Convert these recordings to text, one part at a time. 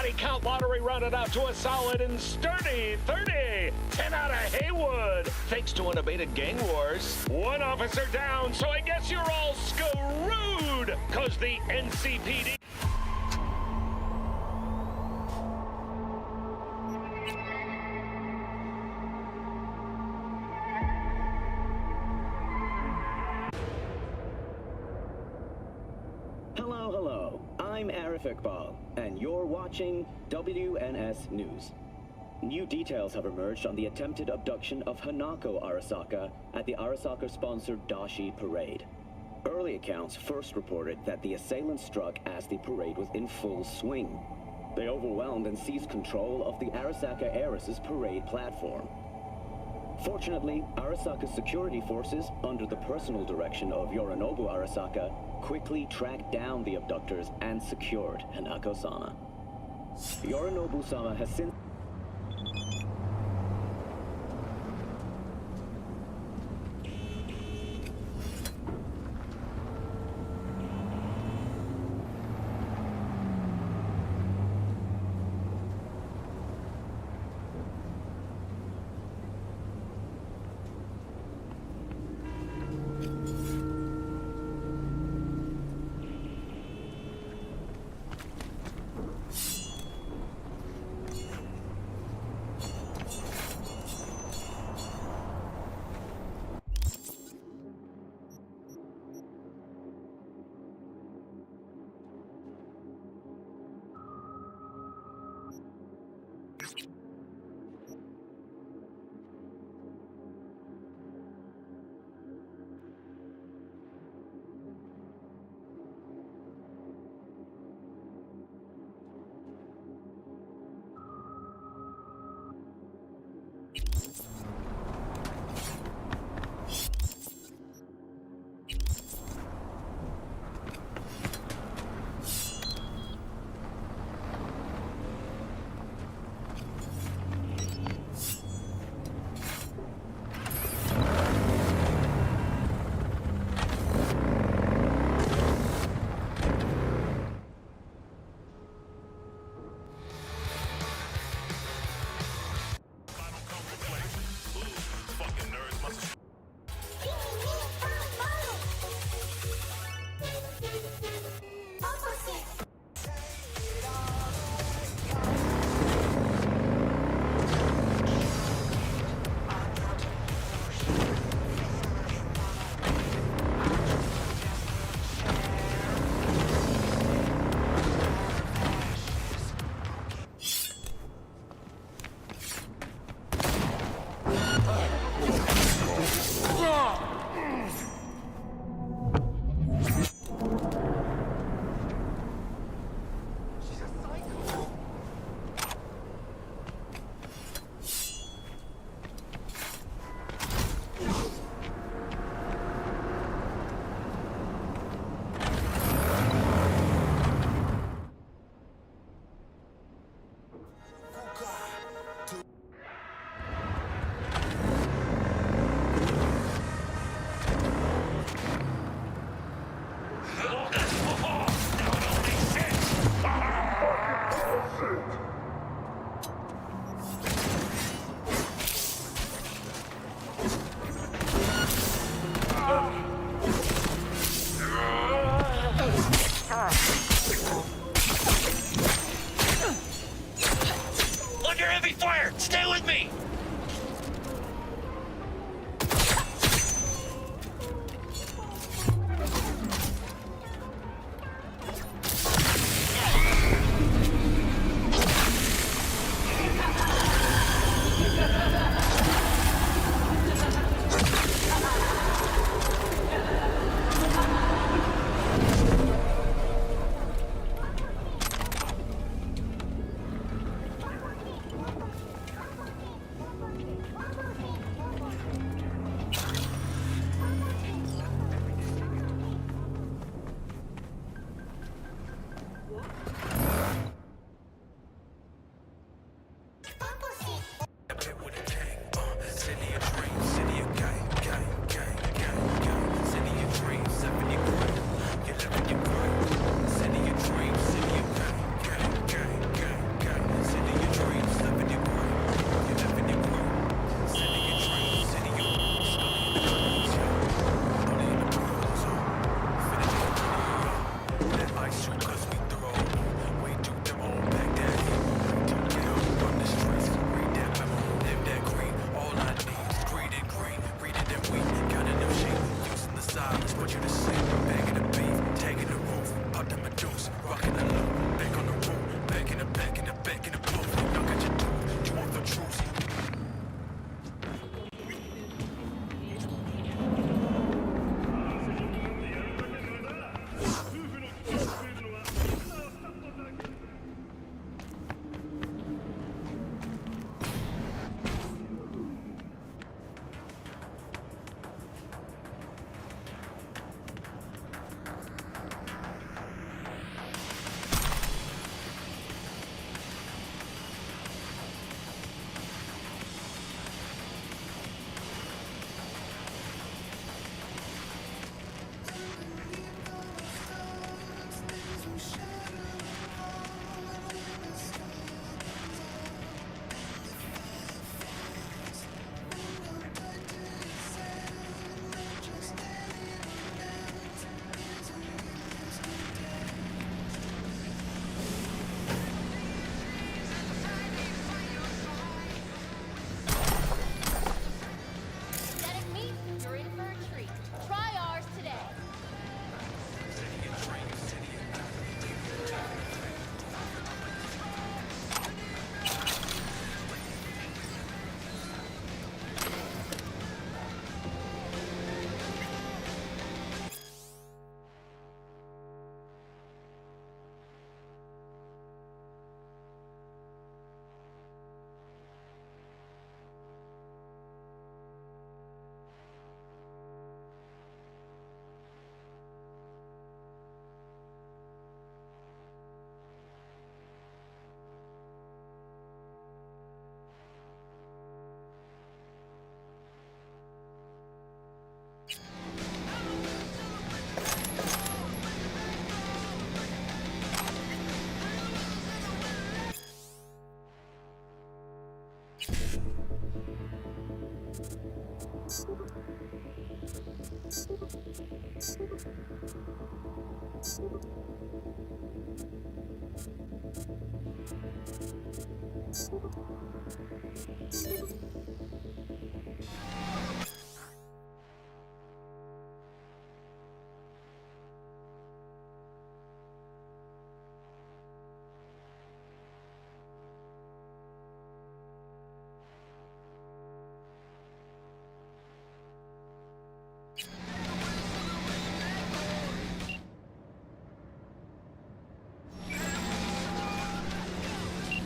body count lottery rounded out to a solid and sturdy 30. 10 out of Haywood. Thanks to unabated gang wars. One officer down, so I guess you're all screwed. Cause the NCPD... Hello. I'm Arif Iqbal, and you're watching WNS News. New details have emerged on the attempted abduction of Hanako Arasaka at the Arasaka-sponsored Dashi Parade. Early accounts first reported that the assailants struck as the parade was in full swing. They overwhelmed and seized control of the Arasaka Heiress's parade platform. Fortunately, Arasaka's security forces, under the personal direction of Yorinobu Arasaka, quickly tracked down the abductors and secured Hanako-sama. Yorinobu-sama has since... Under heavy fire! Stay with me! Cause we throw way too them on back that way too down from the streets. Read that memo, live that green. All I need is greed and green. Read it and we counting them sheep. Using the silence, want you to see. Bagging the beef, tagging the roof. Pop the Medusa, rocking the loop. Back on the roof, back in the back in the back in the booth. Knock at your tooth, you want the truth.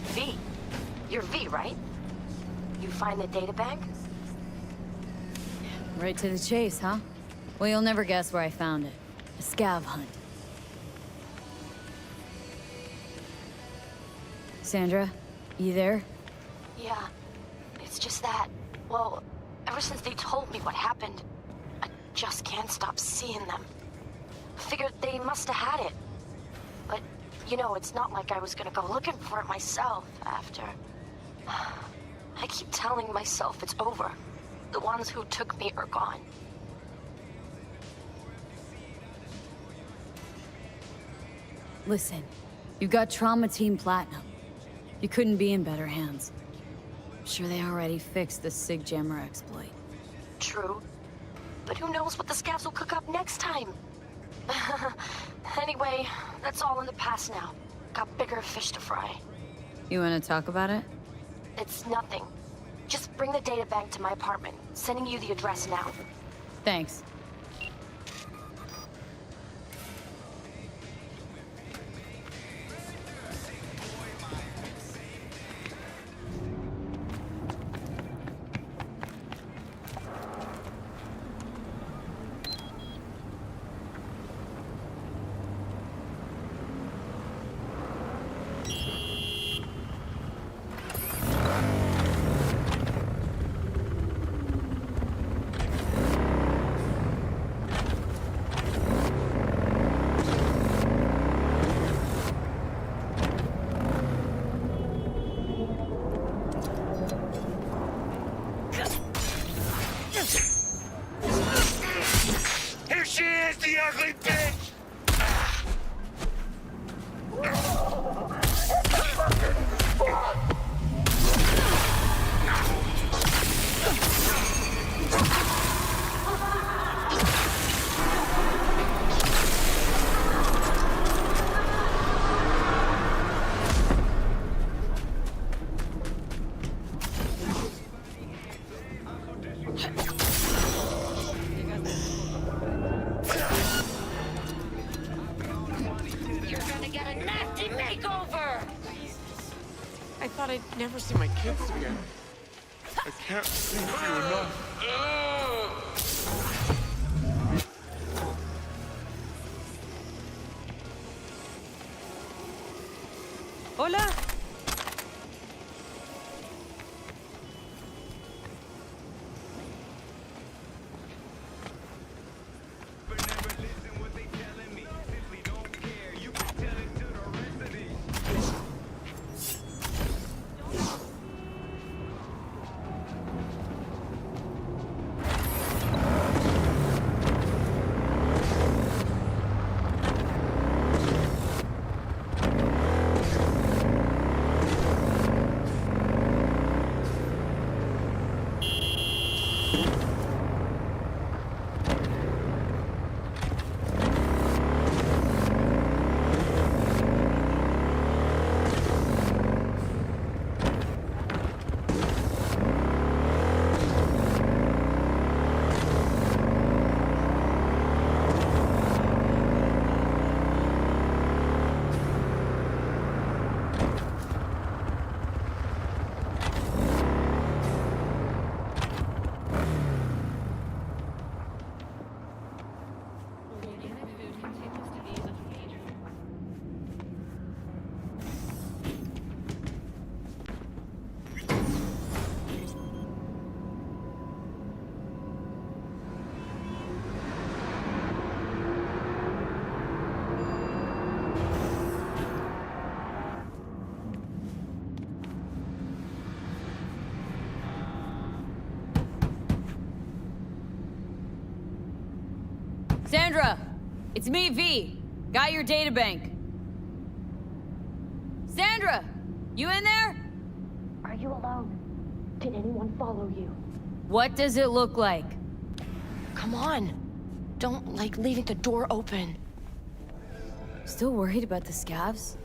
V. You're V, right? You find the databank? Right to the chase, huh? Well, you'll never guess where I found it. A scav hunt. Sandra, you there? Yeah. It's just that, well, ever since they told me what happened, I just can't stop seeing them. Figured they must have had it. But, you know, it's not like I was gonna go looking for it myself after. I keep telling myself it's over. The ones who took me are gone. Listen, you got Trauma Team Platinum. You couldn't be in better hands. I'm sure they already fixed the Sig Jammer exploit. True. But who knows what the scavs will cook up next time? Anyway, that's all in the past now. Got bigger fish to fry. You want to talk about it? It's nothing. Just bring the data bank to my apartment. Sending you the address now. Thanks. I thought I'd never see my kids again. I can't thank you enough. Hola. Sandra! It's me, V. Got your databank. Sandra! You in there? Are you alone? Did anyone follow you? What does it look like? Come on. Don't like leaving the door open. Still worried about the scavs?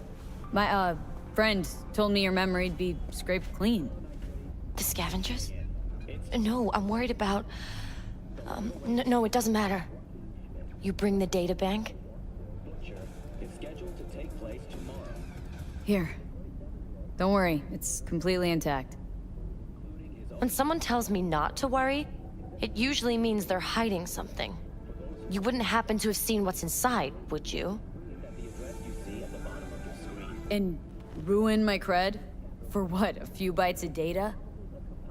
My, friend told me your memory'd be scraped clean. The scavengers? No, I'm worried about... no, it doesn't matter. You bring the data bank? It's scheduled to take place tomorrow. Here. Don't worry, it's completely intact. When someone tells me not to worry, it usually means they're hiding something. You wouldn't happen to have seen what's inside, would you? And ruin my cred? For what, a few bytes of data?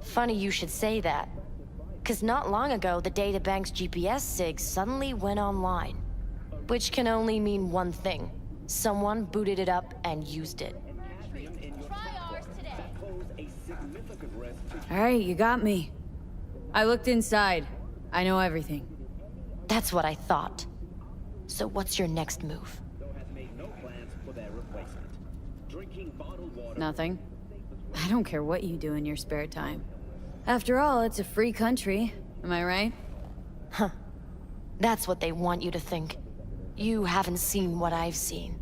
Funny you should say that. 'Cause not long ago, the databank's GPS sig suddenly went online. Which can only mean one thing. Someone booted it up and used it. Alright, you got me. I looked inside. I know everything. That's what I thought. So what's your next move? Nothing. I don't care what you do in your spare time. After all, it's a free country. Am I right? Huh. That's what they want you to think. You haven't seen what I've seen.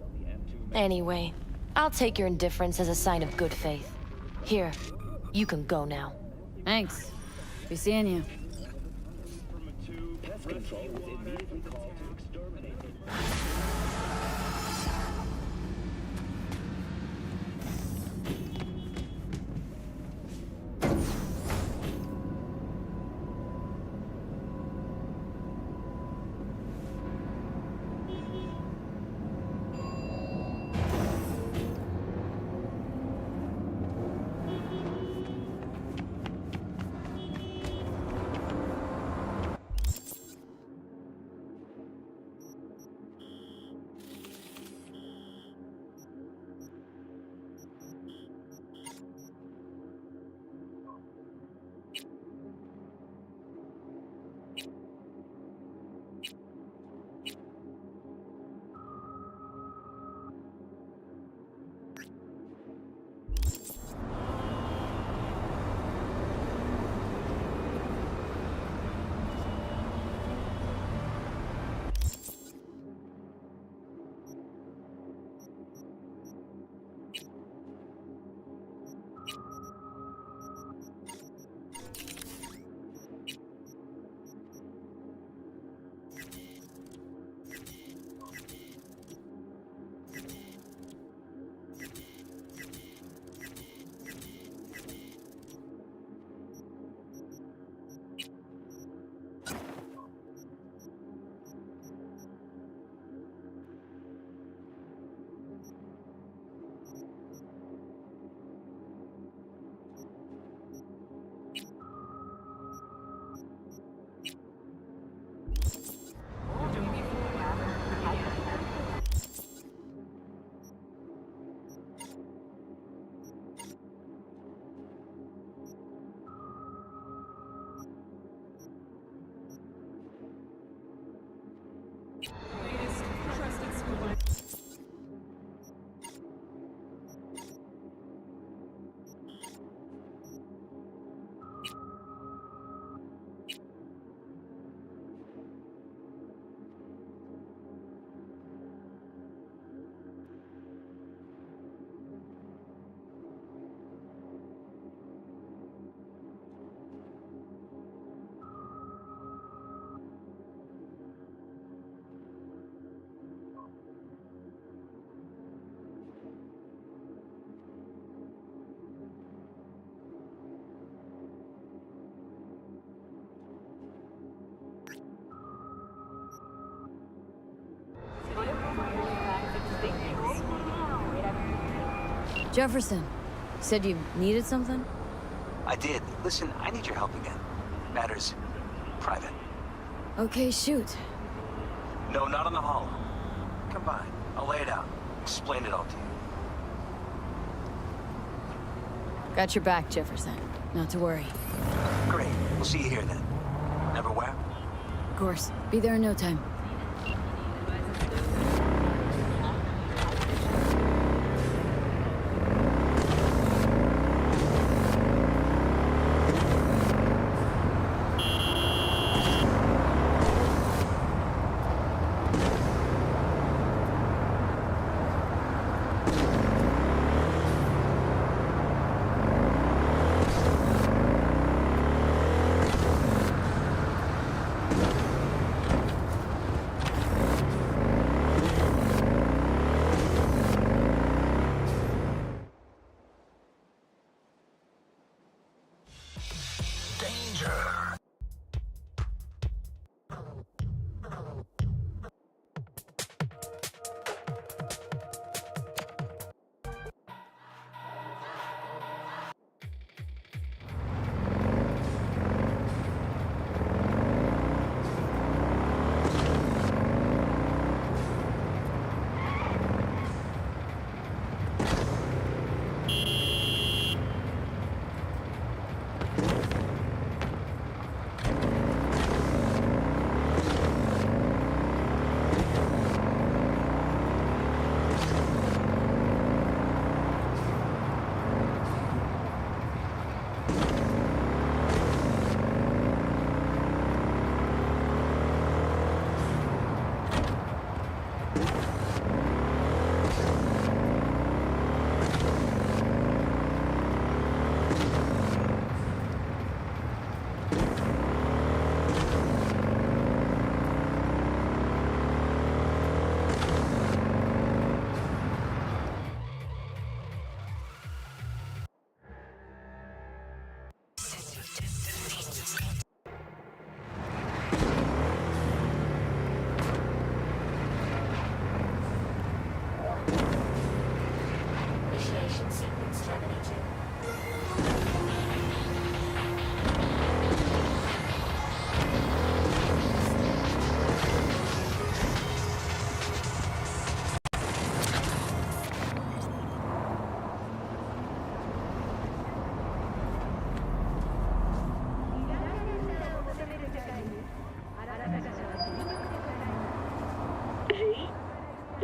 Anyway, I'll take your indifference as a sign of good faith. Here, you can go now. Thanks. Be seeing you. Pest control was immediately called to exterminate it. Jefferson, said you needed something? I did. Listen, I need your help again. Matters private. Okay, shoot. No, not on the holo. Come by. I'll lay it out. Explain it all to you. Got your back, Jefferson. Not to worry. Great. We'll see you here then. Everywhere? Of course. Be there in no time.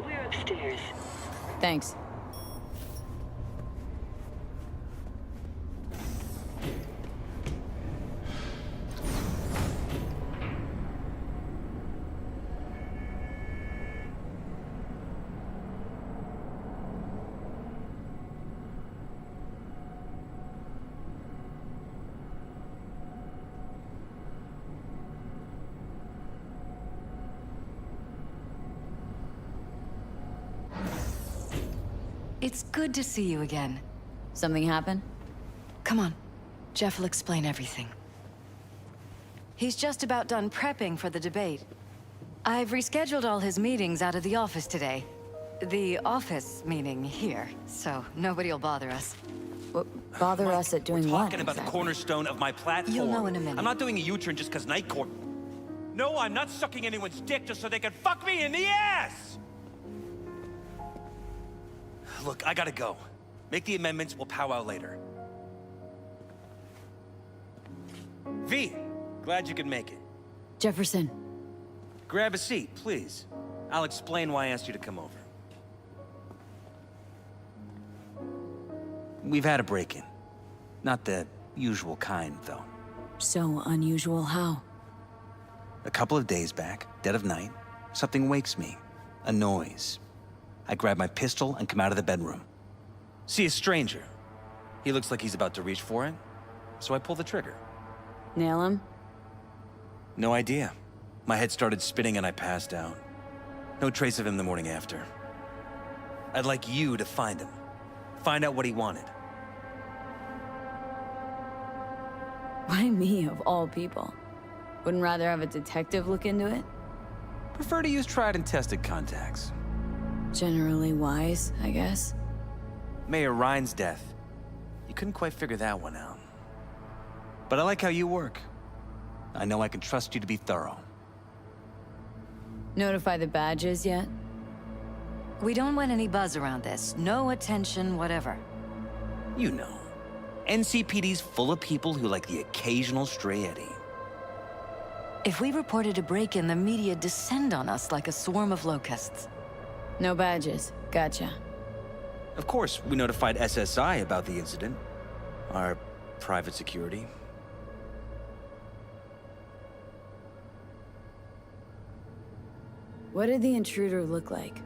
We're upstairs. Thanks. It's good to see you again. Something happened? Come on. Jeff will explain everything. He's just about done prepping for the debate. I've rescheduled all his meetings out of the office today. The office meaning here, so nobody will bother us. Bother us at doing We're what, talking about the exactly? cornerstone of my platform. You'll know in a minute. I'm not doing a U-turn just because Night Court... No, I'm not sucking anyone's dick just so they can fuck me in the ass! Look, I gotta go. Make the amendments, we'll powwow later. V, glad you could make it. Jefferson. Grab a seat, please. I'll explain why I asked you to come over. We've had a break-in. Not the usual kind, though. So unusual how? A couple of days back, dead of night, something wakes me. A noise. I grab my pistol and come out of the bedroom. See a stranger. He looks like he's about to reach for it, so I pull the trigger. Nail him? No idea. My head started spinning and I passed out. No trace of him the morning after. I'd like you to find him. Find out what he wanted. Why me, of all people? Wouldn't rather have a detective look into it? Prefer to use tried and tested contacts. Generally wise, I guess. Mayor Ryan's death. You couldn't quite figure that one out. But I like how you work. I know I can trust you to be thorough. Notify the badges yet? We don't want any buzz around this. No attention, whatever. You know. NCPD's full of people who like the occasional stray eddy. If we reported a break-in, the media descend on us like a swarm of locusts. No badges. Gotcha. Of course, we notified SSI about the incident. Our private security. What did the intruder look like?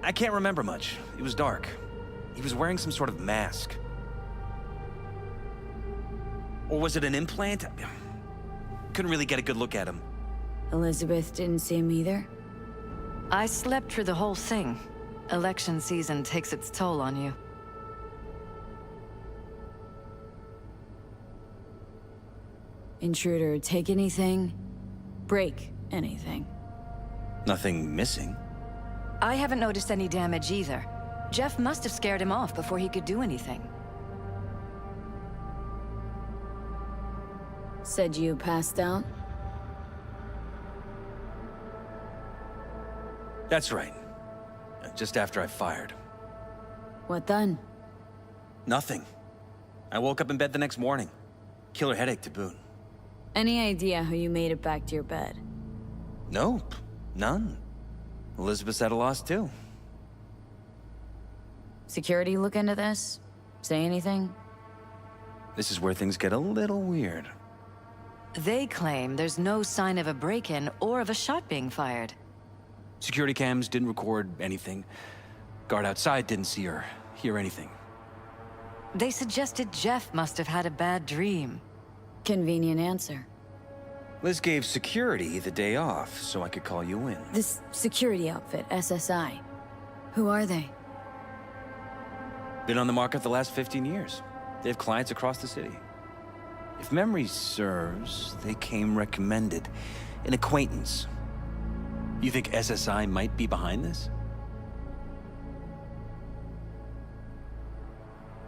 I can't remember much. It was dark. He was wearing some sort of mask. Or was it an implant? Couldn't really get a good look at him. Elizabeth didn't see him either? I slept through the whole thing. Election season takes its toll on you. Intruder take anything? Break anything? Nothing missing. I haven't noticed any damage either. Jeff must have scared him off before he could do anything. Said you passed out? That's right. Just after I fired. What then? Nothing. I woke up in bed the next morning. Killer headache to boot. Any idea how you made it back to your bed? Nope. None. Elizabeth's at a loss too. Security look into this? Say anything? This is where things get a little weird. They claim there's no sign of a break-in or of a shot being fired. Security cams didn't record anything. Guard outside didn't see or hear anything. They suggested Jeff must have had a bad dream. Convenient answer. Liz gave security the day off so I could call you in. This security outfit, SSI. Who are they? Been on the market the last 15 years. They have clients across the city. If memory serves, they came recommended. An acquaintance. You think SSI might be behind this?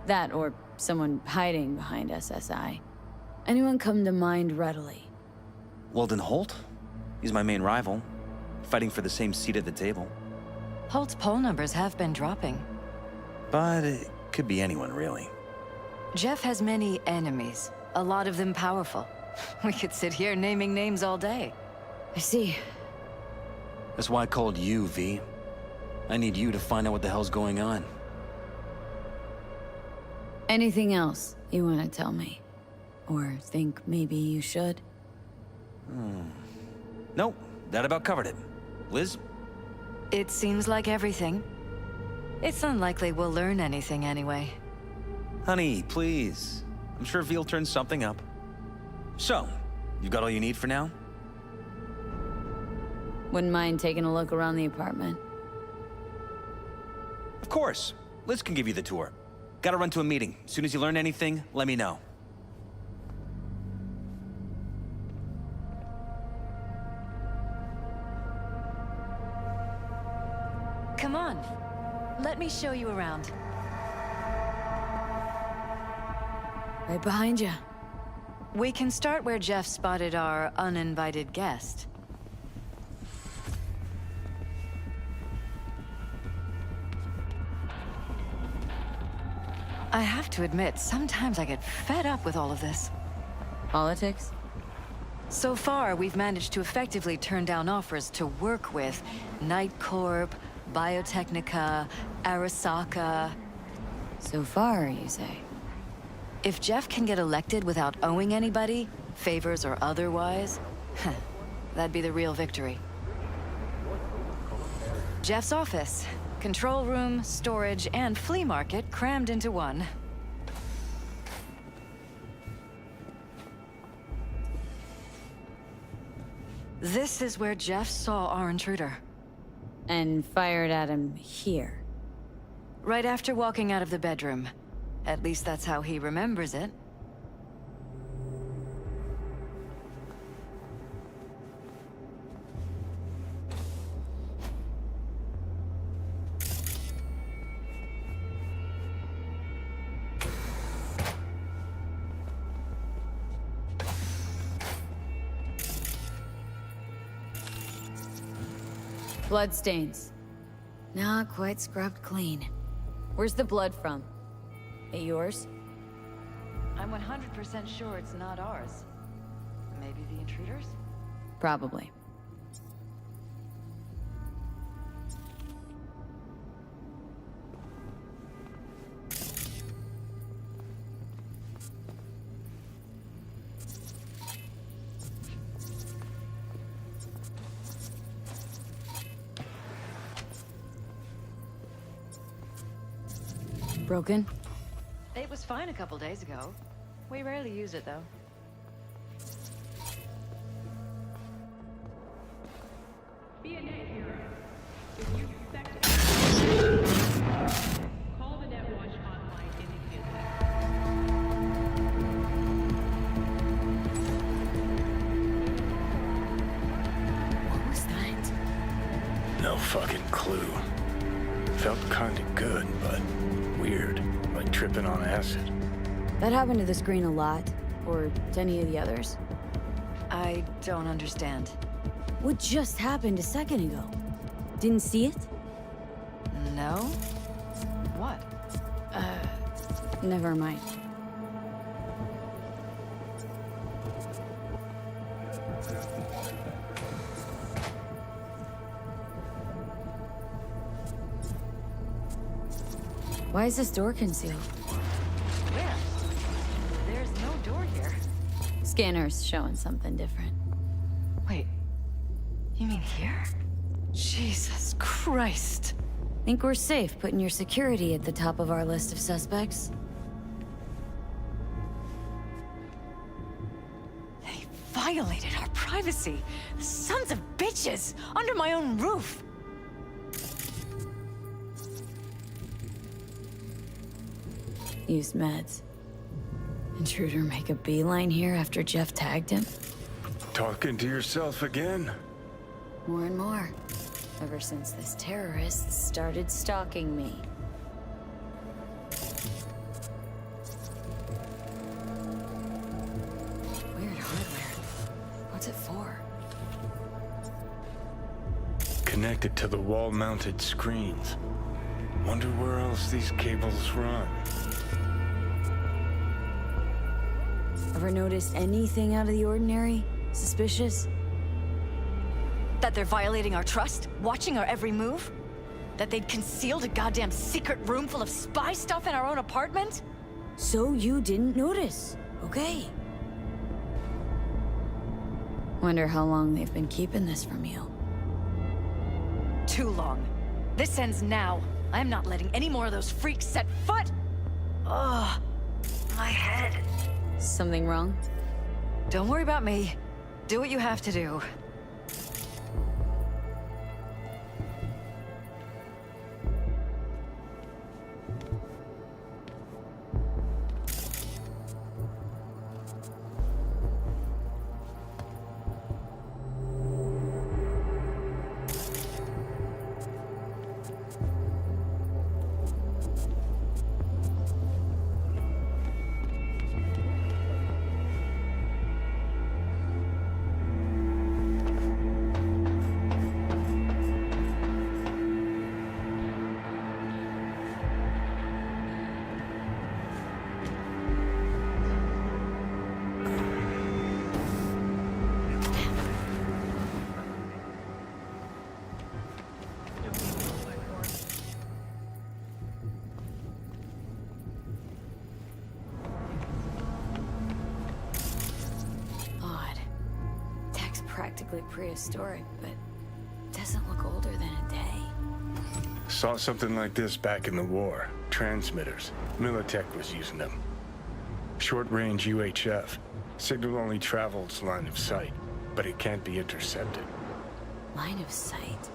That or someone hiding behind SSI. Anyone come to mind readily? Weldon Holt? He's my main rival. Fighting for the same seat at the table. Holt's poll numbers have been dropping. But it could be anyone, really. Jeff has many enemies, a lot of them powerful. We could sit here naming names all day. I see. That's why I called you, V. I need you to find out what the hell's going on. Anything else you want to tell me? Or think maybe you should? Nope, that about covered it. Liz? It seems like everything. It's unlikely we'll learn anything anyway. Honey, please. I'm sure V'll turn something up. So, you got all you need for now? Wouldn't mind taking a look around the apartment. Of course. Liz can give you the tour. Gotta run to a meeting. As soon as you learn anything, let me know. Come on. Let me show you around. Right behind you. We can start where Jeff spotted our uninvited guest. I have to admit, sometimes I get fed up with all of this. Politics? So far, we've managed to effectively turn down offers to work with Night Corp, Biotechnica, Arasaka. So far, you say? If Jeff can get elected without owing anybody, favors or otherwise, that'd be the real victory. Jeff's office. Control room, storage, and flea market crammed into one. This is where Jeff saw our intruder. And fired at him here. Right after walking out of the bedroom. At least that's how he remembers it. Bloodstains. Not quite scrubbed clean. Where's the blood from? It yours? I'm 100% sure it's not ours. Maybe the intruders? Probably. Broken? It was fine a couple days ago. We rarely use it, though. Be a net hero. If you suspect call the Netwatch hotline immediately. What was that? No fucking clue. Felt kinda good, but weird, like tripping on acid. That happened to the screen a lot. Or to any of the others. I don't understand. What just happened a second ago? Didn't see it? No? What? Never mind. Why is this door concealed? Where? There's no door here. Scanner's showing something different. Wait. You mean here? Jesus Christ. Think we're safe putting your security at the top of our list of suspects? They violated our privacy. Sons of bitches! Under my own roof! Used meds. Intruder make a beeline here after Jeff tagged him? Talking to yourself again? More and more. Ever since this terrorist started stalking me. Weird hardware. What's it for? Connected to the wall-mounted screens. Wonder where else these cables run. Ever noticed anything out of the ordinary? Suspicious? That they're violating our trust? Watching our every move? That they'd concealed a goddamn secret room full of spy stuff in our own apartment? So you didn't notice, okay? Wonder how long they've been keeping this from you. Too long. This ends now. I'm not letting any more of those freaks set foot! Ugh. My head. Something wrong? Don't worry about me. Do what you have to do. Practically prehistoric, but doesn't look older than a day. Saw something like this back in the war. Transmitters. Militech was using them. Short-range UHF. Signal only travels line of sight, but it can't be intercepted. Line of sight?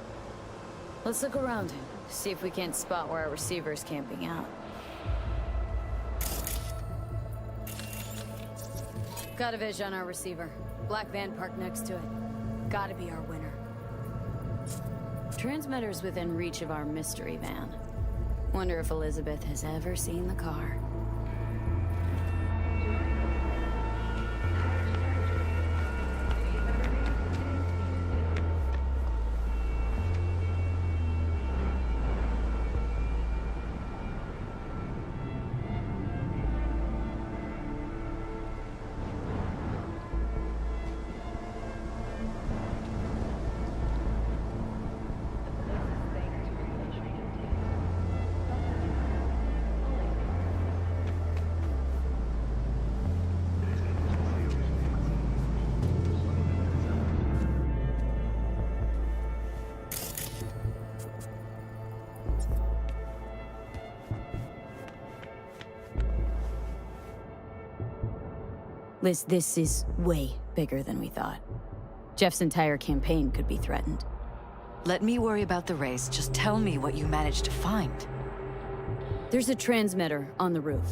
Let's look around, see if we can't spot where our receiver's camping out. Got a vision on our receiver. Black van parked next to it. Gotta be our winner. Transmitter's within reach of our mystery van. Wonder if Elizabeth has ever seen the car. Liz, this is way bigger than we thought. Jeff's entire campaign could be threatened. Let me worry about the race. Just tell me what you managed to find. There's a transmitter on the roof.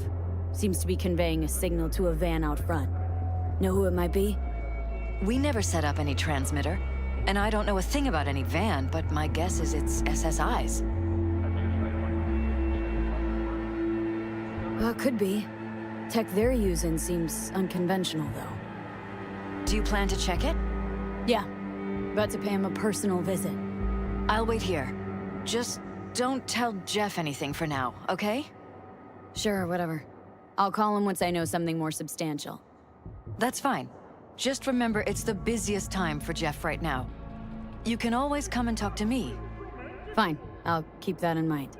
Seems to be conveying a signal to a van out front. Know who it might be? We never set up any transmitter, and I don't know a thing about any van, but my guess is it's SSI's. Well, it could be. Tech they're using seems unconventional, though. Do you plan to check it? Yeah. About to pay him a personal visit. I'll wait here. Just don't tell Jeff anything for now, okay? Sure, whatever. I'll call him once I know something more substantial. That's fine. Just remember it's the busiest time for Jeff right now. You can always come and talk to me. Fine. I'll keep that in mind.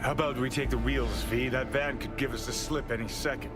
How about we take the wheels, V? That van could give us the slip any second.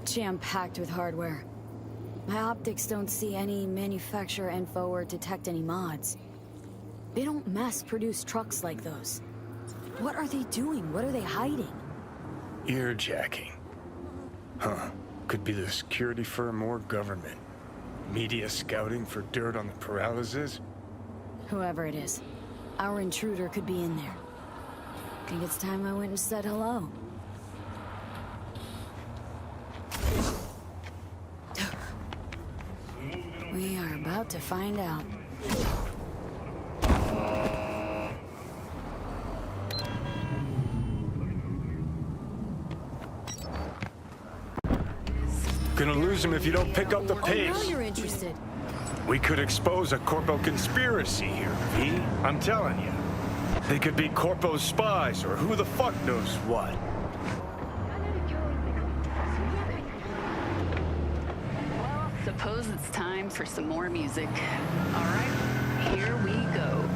Jam-packed with hardware. My optics don't see any manufacturer info or detect any mods. They don't mass-produce trucks like those. What are they doing? What are they hiding? Earjacking. Huh. Could be the security firm or government. Media scouting for dirt on the paralysis? Whoever it is, our intruder could be in there. Think it's time I went and said hello. We are about to find out. Gonna lose him if you don't pick up the Oh, now pace. you're interested. We could expose a Corpo conspiracy here, V. I'm telling you. They could be Corpo spies or who the fuck knows what. Well, suppose it's time for some more music. All right, here we go.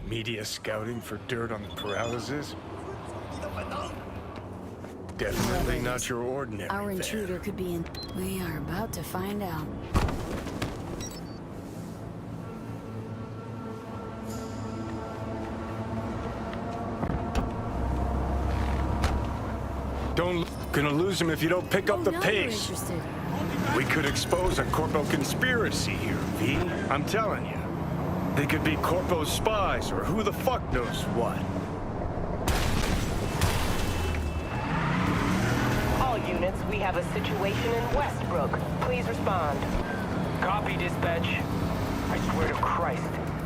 Media scouting for dirt on the paralysis? Definitely not your ordinary Our van. intruder could be in... We are about to find out. Gonna lose him if you don't pick up the now you're pace. interested. We could expose a Corpo conspiracy here, V. I'm telling you. They could be Corpo's spies or who the fuck knows what. All units, we have a situation in Westbrook. Please respond. Copy, dispatch. I swear to Christ,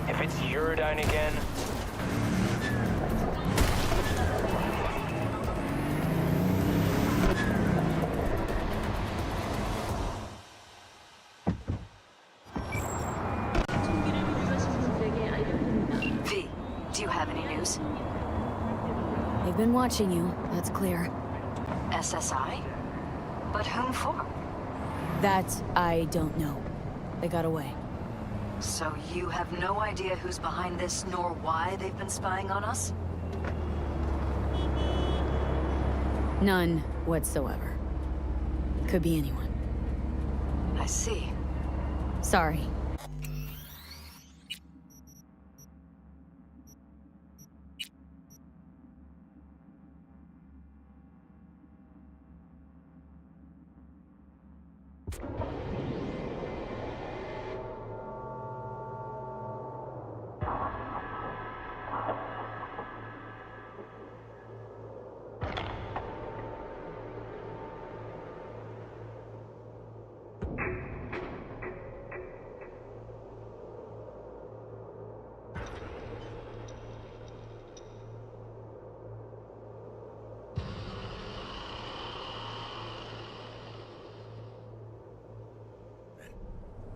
if it's Uridine again... V, do you have any news? They've been watching you, that's clear. SSI? But whom for? That I don't know. They got away. So you have no idea who's behind this, nor why they've been spying on us? None whatsoever. Could be anyone. I see. Sorry.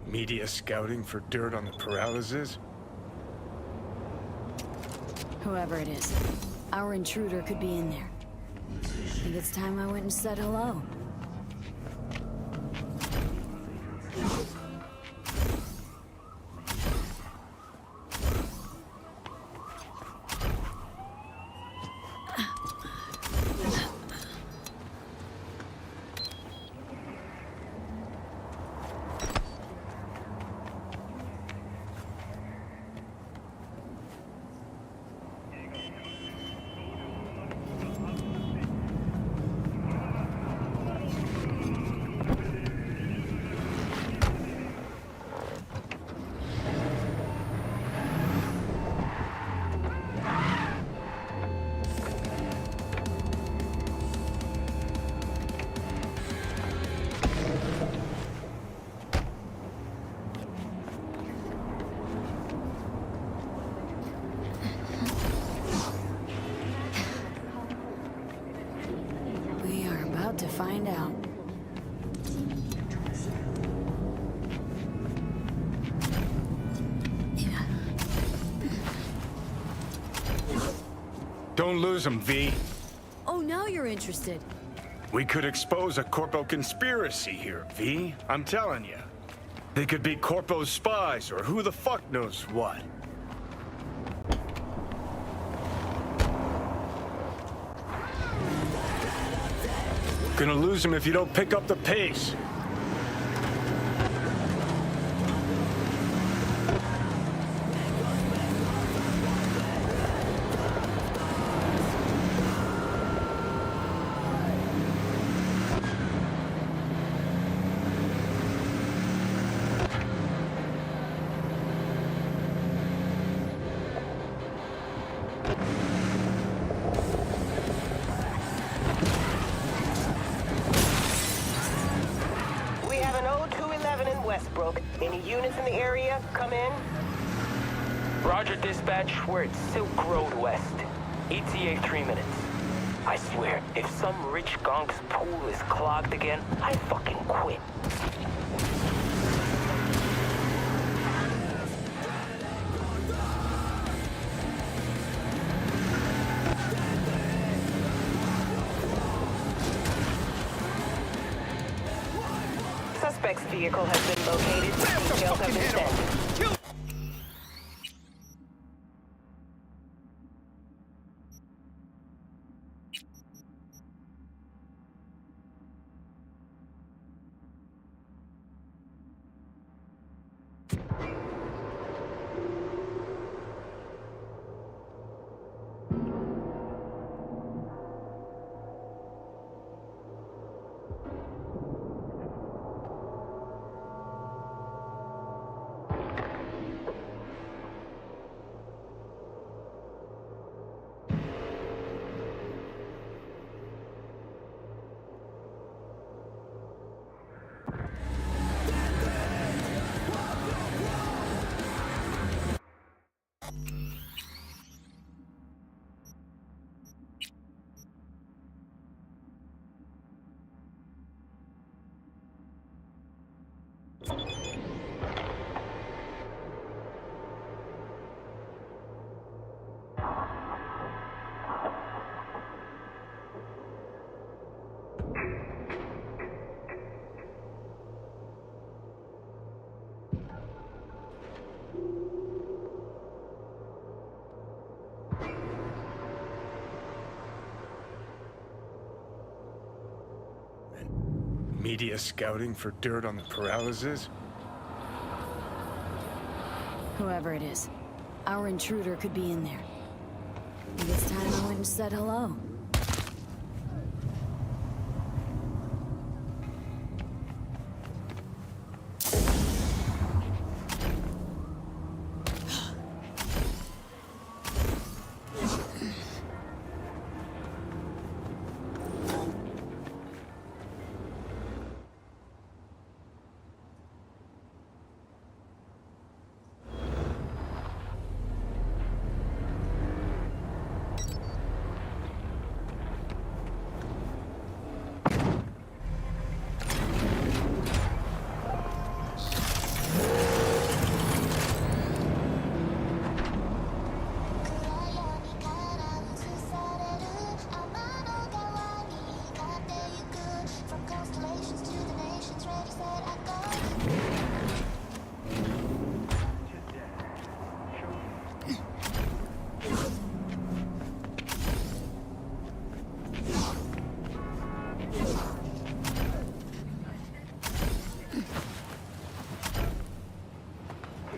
Media scouting for dirt on the paralysis? Whoever it is, our intruder could be in there. Think it's time I went and said hello. To find out. Don't lose him, V. Oh, now you're interested. We could expose a Corpo conspiracy here, V. I'm telling you. They could be Corpo's spies or who the fuck knows what. Gonna lose him if you don't pick up the pace. Westbrook. Any units in the area? Come in. Roger, dispatch. We're at Silk Road West. ETA 3 minutes. I swear, if some rich gonk's pool is clogged again, I fucking quit. Suspect's vehicle has been located. Details have been sent. Media scouting for dirt on the paralysis? Whoever it is, our intruder could be in there. This time I went and said hello.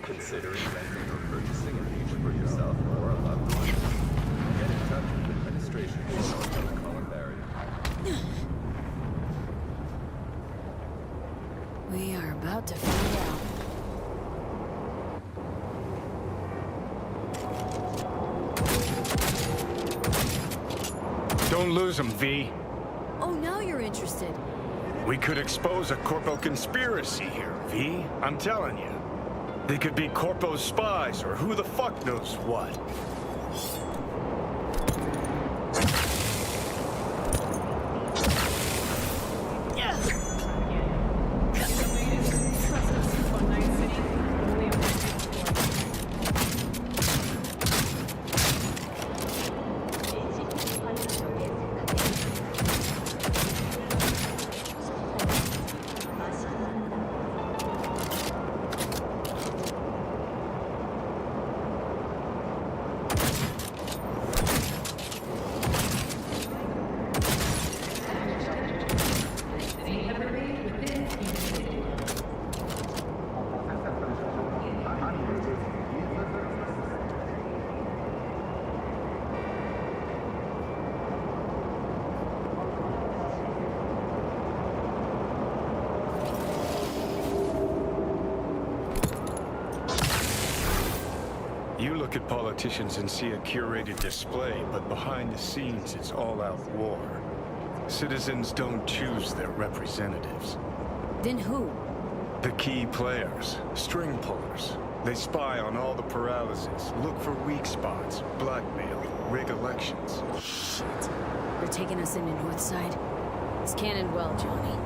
Considering renting or purchasing an agent for yourself or a loved one? Get in touch with administration on the columbarium. We are about to find out. Don't lose them, V. Oh, now you're interested. We could expose a Corpo conspiracy here, V. I'm telling you. They could be Corpo's spies, or who the fuck knows what. You look at politicians and see a curated display, but behind the scenes, it's all-out war. Citizens don't choose their representatives. Then who? The key players, string pullers. They spy on all the paralysis, look for weak spots, blackmail, rig elections. Shit. They're taking us into Northside. It's cannoned well, Johnny.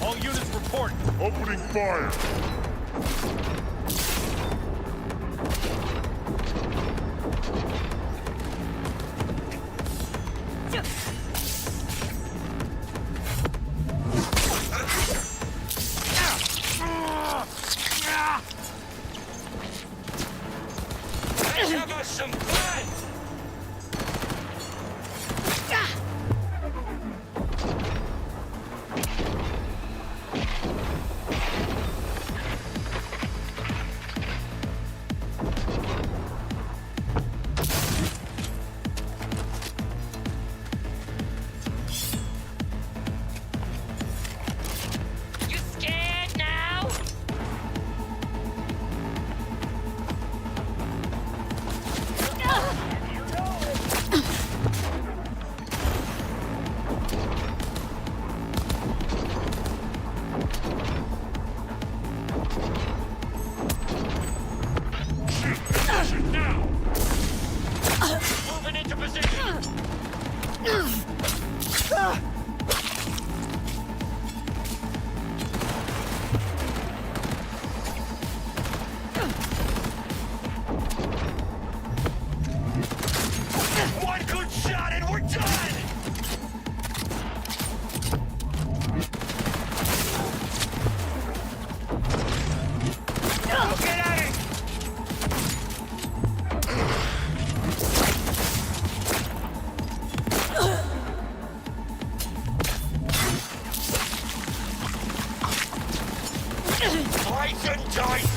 All units report. Opening fire. Give us some fun! One good shot and we're done! Get at it! Slice and dice!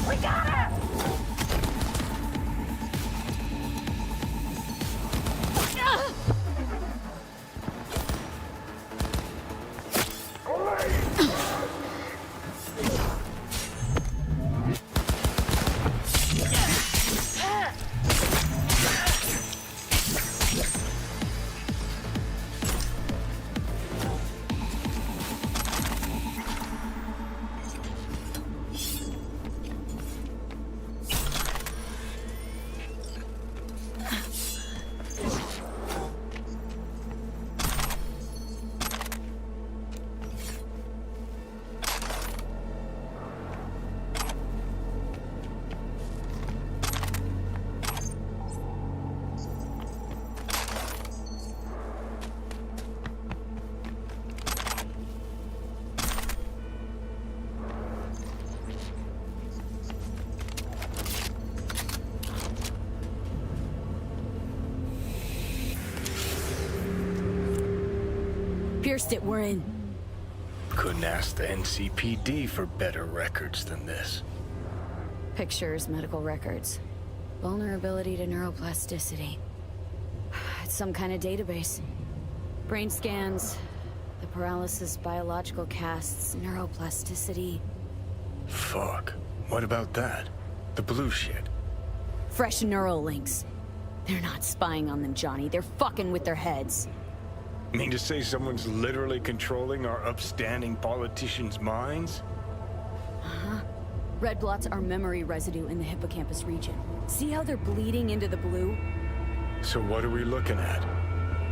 We got her! Pierced it, we're in. Couldn't ask the NCPD for better records than this. Pictures, medical records. Vulnerability to neuroplasticity. It's some kind of database. Brain scans, the paralysis, biological casts, neuroplasticity. Fuck. What about that? The blue shit. Fresh neural links. They're not spying on them, Johnny. They're fucking with their heads. Mean to say someone's literally controlling our upstanding politicians' minds? Uh-huh. Red blots are memory residue in the hippocampus region. See how they're bleeding into the blue? So what are we looking at?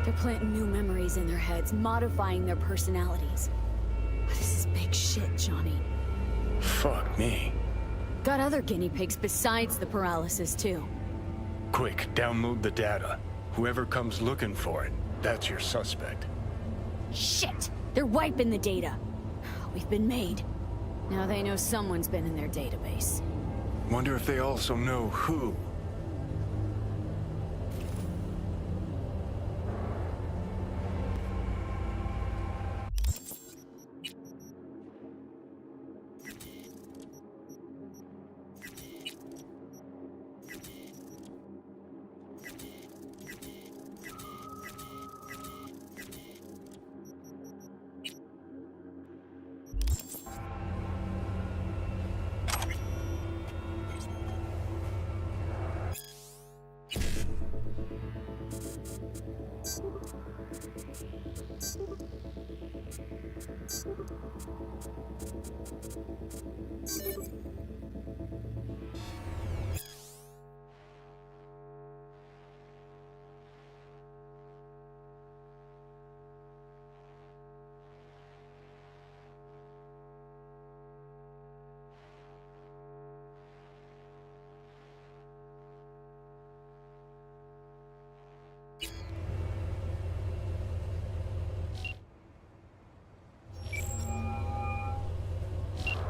They're planting new memories in their heads, modifying their personalities. This is big shit, Johnny. Fuck me. Got other guinea pigs besides the paralysis, too. Quick, download the data. Whoever comes looking for it, that's your suspect. Shit! They're wiping the data. We've been made. Now they know someone's been in their database. Wonder if they also know who.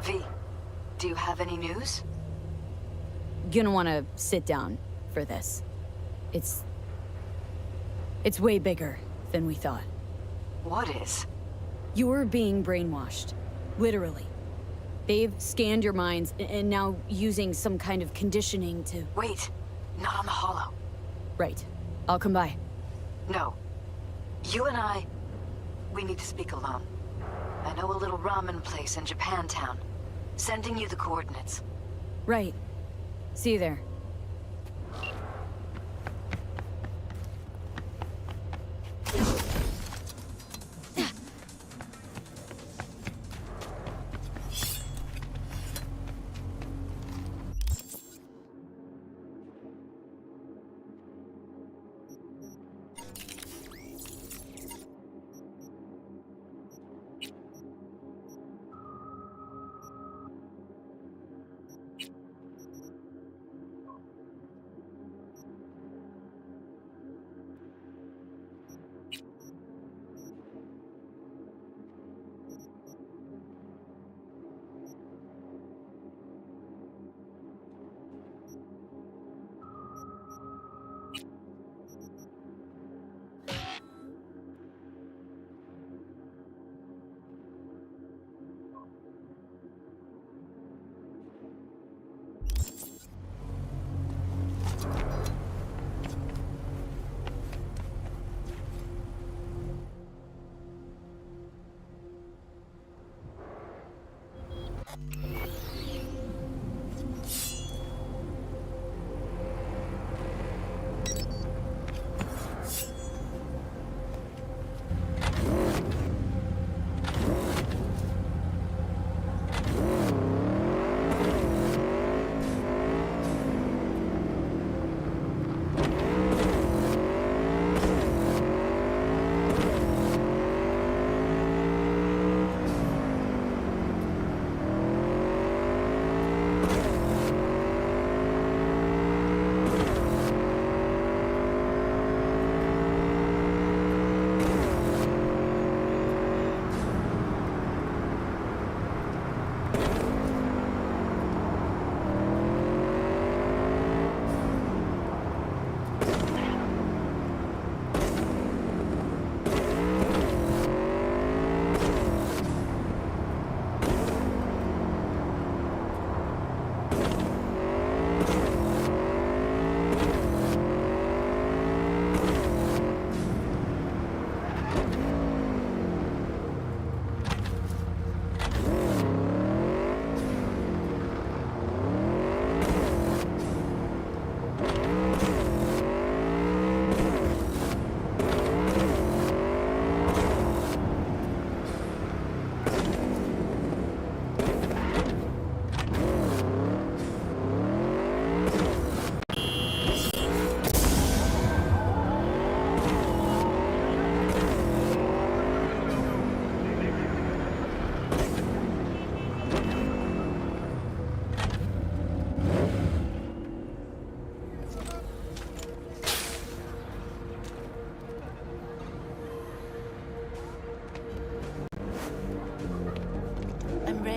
V, do you have any news? Gonna wanna sit down for this. It's way bigger than we thought. What is? You're being brainwashed. Literally. They've scanned your minds and now using some kind of conditioning to... Wait, not on the holo. Right. I'll come by. No. You and we need to speak alone. I know a little ramen place in Japantown. Sending you the coordinates. Right. See you there.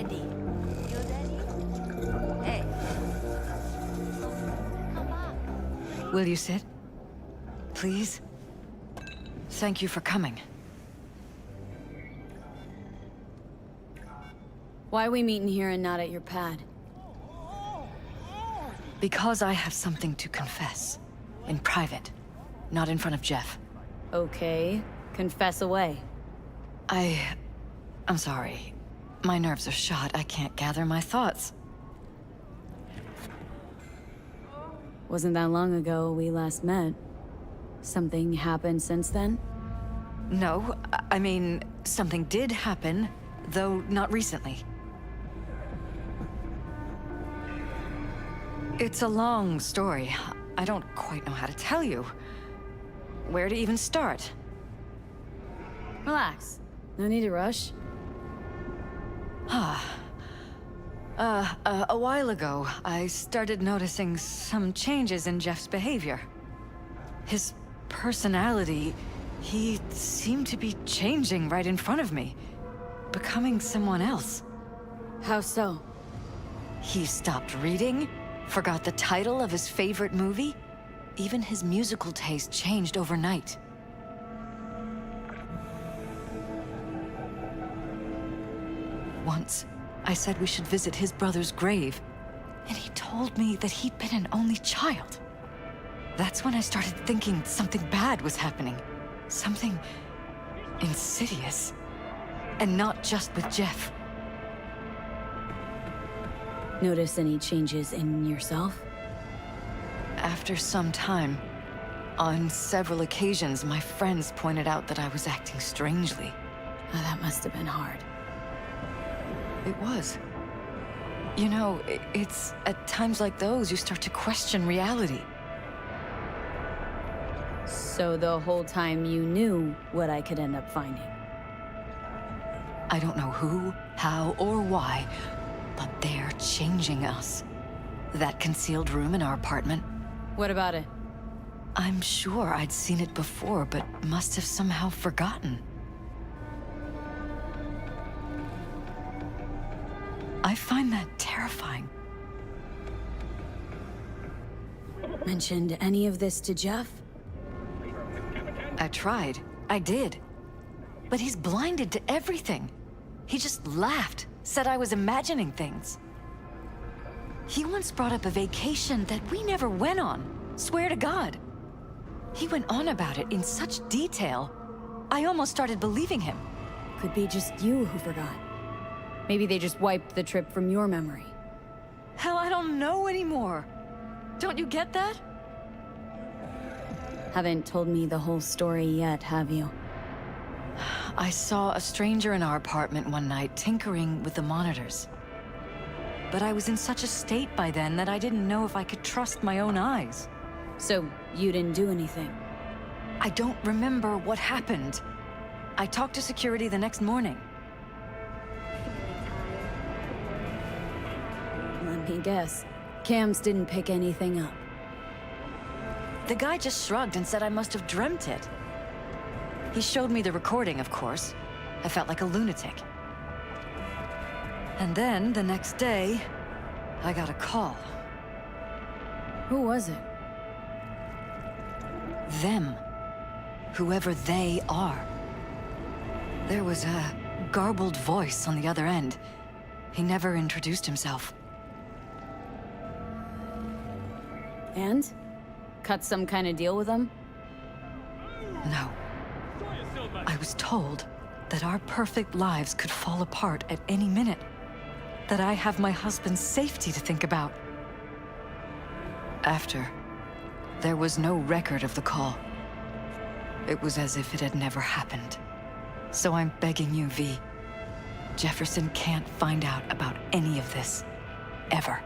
ready. You ready? Hey. Will you sit? Please? Thank you for coming. Why are we meeting here and not at your pad? Because I have something to confess. In private. Not in front of Jeff. Okay. Confess away. I'm sorry. My nerves are shot. I can't gather my thoughts. Wasn't that long ago we last met. Something happened since then? No, I mean, something did happen, though not recently. It's a long story. I don't quite know how to tell you. Where to even start? Relax. No need to rush. A while ago, I started noticing some changes in Jeff's behavior. His personality, he seemed to be changing right in front of me. Becoming someone else. How so? He stopped reading, forgot the title of his favorite movie. Even his musical taste changed overnight. Once, I said we should visit his brother's grave, and he told me that he'd been an only child. That's when I started thinking something bad was happening. Something insidious. And not just with Jeff. Notice any changes in yourself? After some time, on several occasions, my friends pointed out that I was acting strangely. Oh, that must have been hard. It was. You know, it's at times like those you start to question reality. So the whole time you knew what I could end up finding? I don't know who, how, or why, but they're changing us. That concealed room in our apartment. What about it? I'm sure I'd seen it before, but must have somehow forgotten. I find that terrifying. Mentioned any of this to Jeff? I tried. I did. But he's blinded to everything. He just laughed, said I was imagining things. He once brought up a vacation that we never went on. Swear to God. He went on about it in such detail, I almost started believing him. Could be just you who forgot. Maybe they just wiped the trip from your memory. Hell, I don't know anymore. Don't you get that? Haven't told me the whole story yet, have you? I saw a stranger in our apartment one night tinkering with the monitors. But I was in such a state by then that I didn't know if I could trust my own eyes. So you didn't do anything? I don't remember what happened. I talked to security the next morning. Let me guess. Cams didn't pick anything up. The guy just shrugged and said I must have dreamt it. He showed me the recording, of course. I felt like a lunatic. And then, the next day, I got a call. Who was it? Them. Whoever they are. There was a garbled voice on the other end. He never introduced himself. And? Cut some kind of deal with them? No. I was told that our perfect lives could fall apart at any minute. That I have my husband's safety to think about. After, there was no record of the call. It was as if it had never happened. So I'm begging you, V. Jefferson can't find out about any of this. Ever.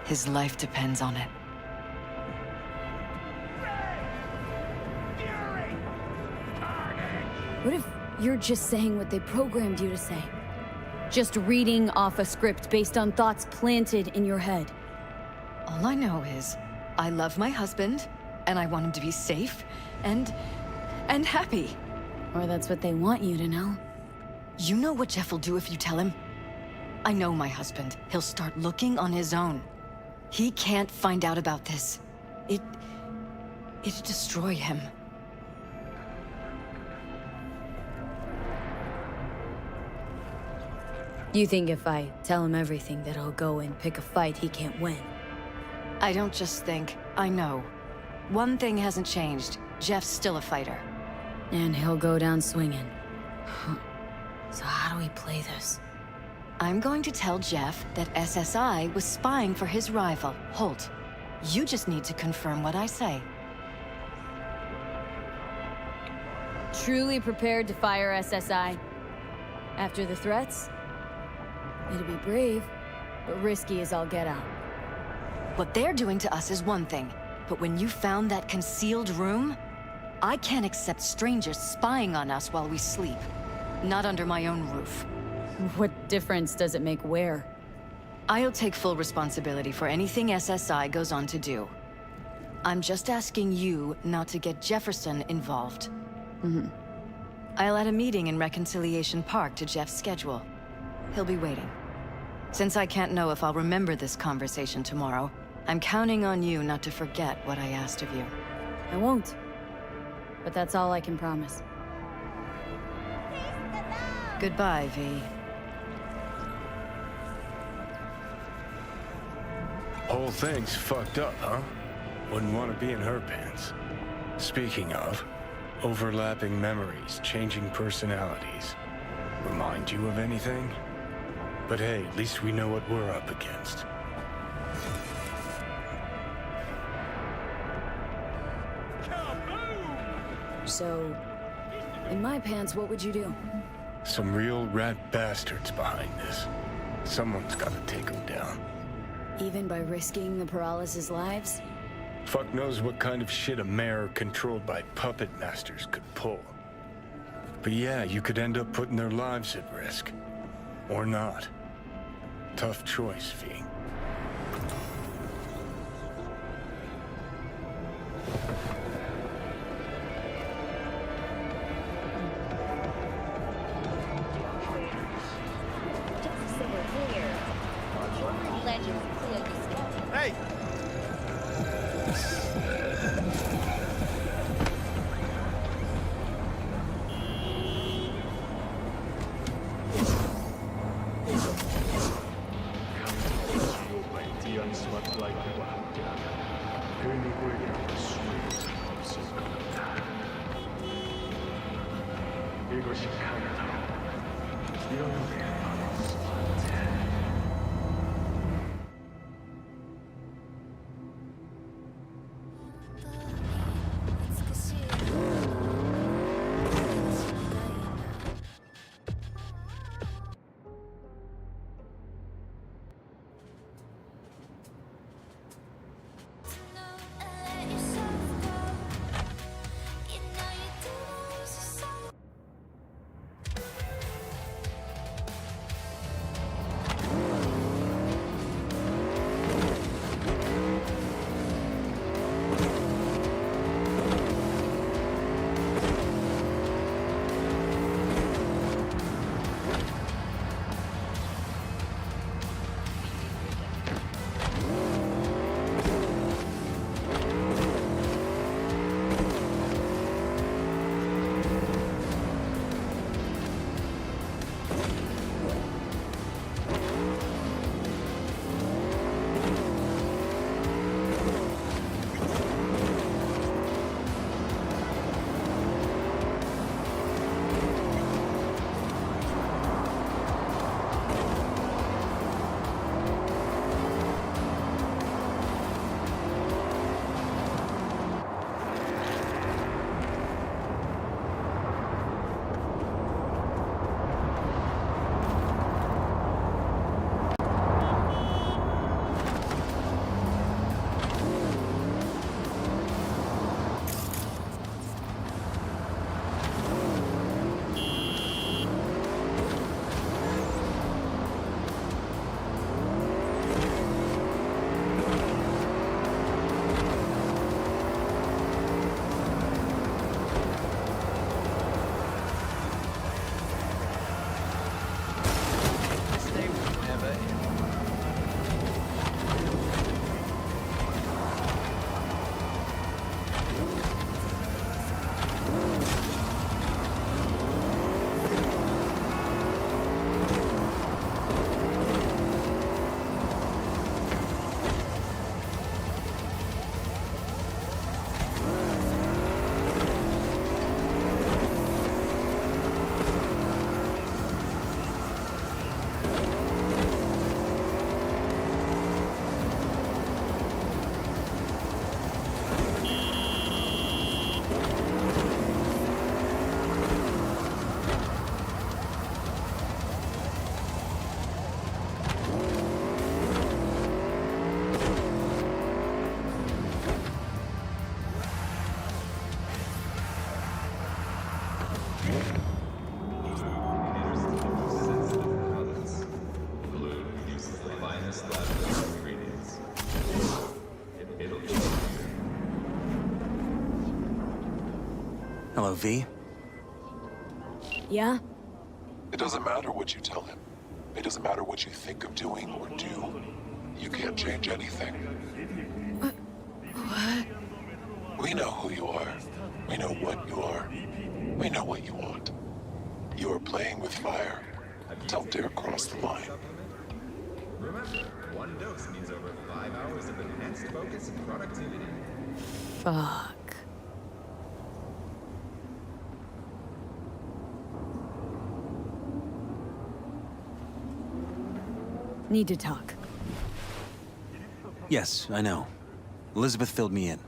His life depends on it. What if you're just saying what they programmed you to say? Just reading off a script based on thoughts planted in your head? All I know is, I love my husband, and I want him to be safe, and happy. Or that's what they want you to know. You know what Jeff will do if you tell him? I know my husband. He'll start looking on his own. He can't find out about this. It'd destroy him. You think if I tell him everything that he'll go and pick a fight he can't win? I don't just think, I know. One thing hasn't changed. Jeff's still a fighter. And he'll go down swinging. Huh. So how do we play this? I'm going to tell Jeff that SSI was spying for his rival, Holt. You just need to confirm what I say. Truly prepared to fire SSI? After the threats? It'll be brave, but risky as all get out. What they're doing to us is one thing, but when you found that concealed room, I can't accept strangers spying on us while we sleep. Not under my own roof. What difference does it make where? I'll take full responsibility for anything SSI goes on to do. I'm just asking you not to get Jefferson involved. I'll add a meeting in Reconciliation Park to Jeff's schedule. He'll be waiting. Since I can't know if I'll remember this conversation tomorrow, I'm counting on you not to forget what I asked of you. I won't. But that's all I can promise. Goodbye, V. Whole thing's fucked up, huh? Wouldn't want to be in her pants. Speaking of, overlapping memories, changing personalities. Remind you of anything? But hey, at least we know what we're up against. So, in my pants, what would you do? Some real rat bastards behind this. Someone's gotta take them down. Even by risking the Paralysis' lives? Fuck knows what kind of shit a mayor controlled by puppet masters could pull. But yeah, you could end up putting their lives at risk. Or not. Tough choice, V. Hey! This lab has ingredients. It'll be here. Hello, V. Yeah? It doesn't matter what you tell him. It doesn't matter what you think of doing or do. You can't change anything. What? We know who you are. We know what you are. We know what you want. You are playing with fire. Don't dare cross the line. Remember, one dose means over 5 hours of enhanced focus and productivity. Fuck. Need to talk. Yes, I know. Elizabeth filled me in.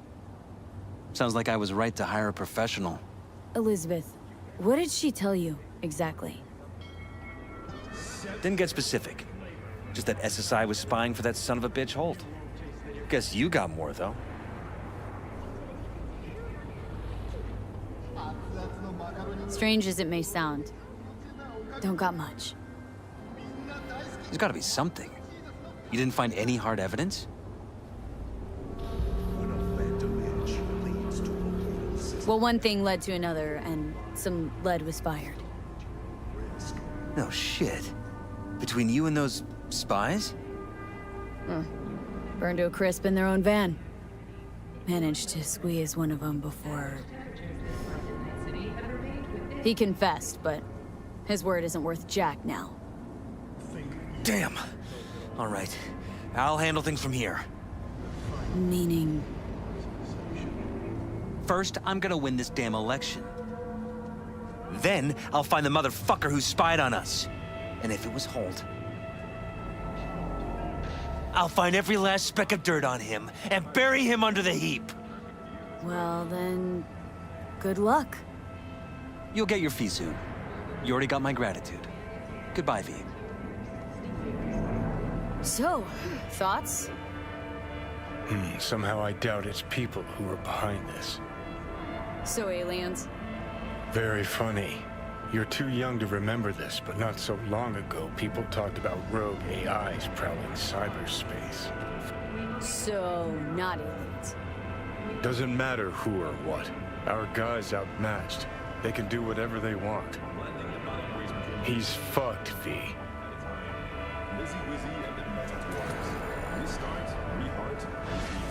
Sounds like I was right to hire a professional. Elizabeth, what did she tell you, exactly? Didn't get specific. Just that SSI was spying for that son of a bitch Holt. Guess you got more, though. Strange as it may sound, don't got much. There's gotta be something. You didn't find any hard evidence? Well, one thing led to another, and some lead was fired. No shit. Between you and those spies? Burned to a crisp in their own van. Managed to squeeze one of them before... He confessed, but his word isn't worth jack now. Damn. All right. I'll handle things from here. Meaning... First, I'm gonna win this damn election. Then, I'll find the motherfucker who spied on us. And if it was Holt, I'll find every last speck of dirt on him and bury him under the heap. Well, then... good luck. You'll get your fee soon. You already got my gratitude. Goodbye, V. So, thoughts? Somehow I doubt it's people who are behind this. So aliens? Very funny. You're too young to remember this, but not so long ago, people talked about rogue AIs prowling cyberspace. So, not aliens. Doesn't matter who or what. Our guy's outmatched. They can do whatever they want. He's fucked, V. Lizzy Wizzy and the Metaphors. Restart, reheart, repeat.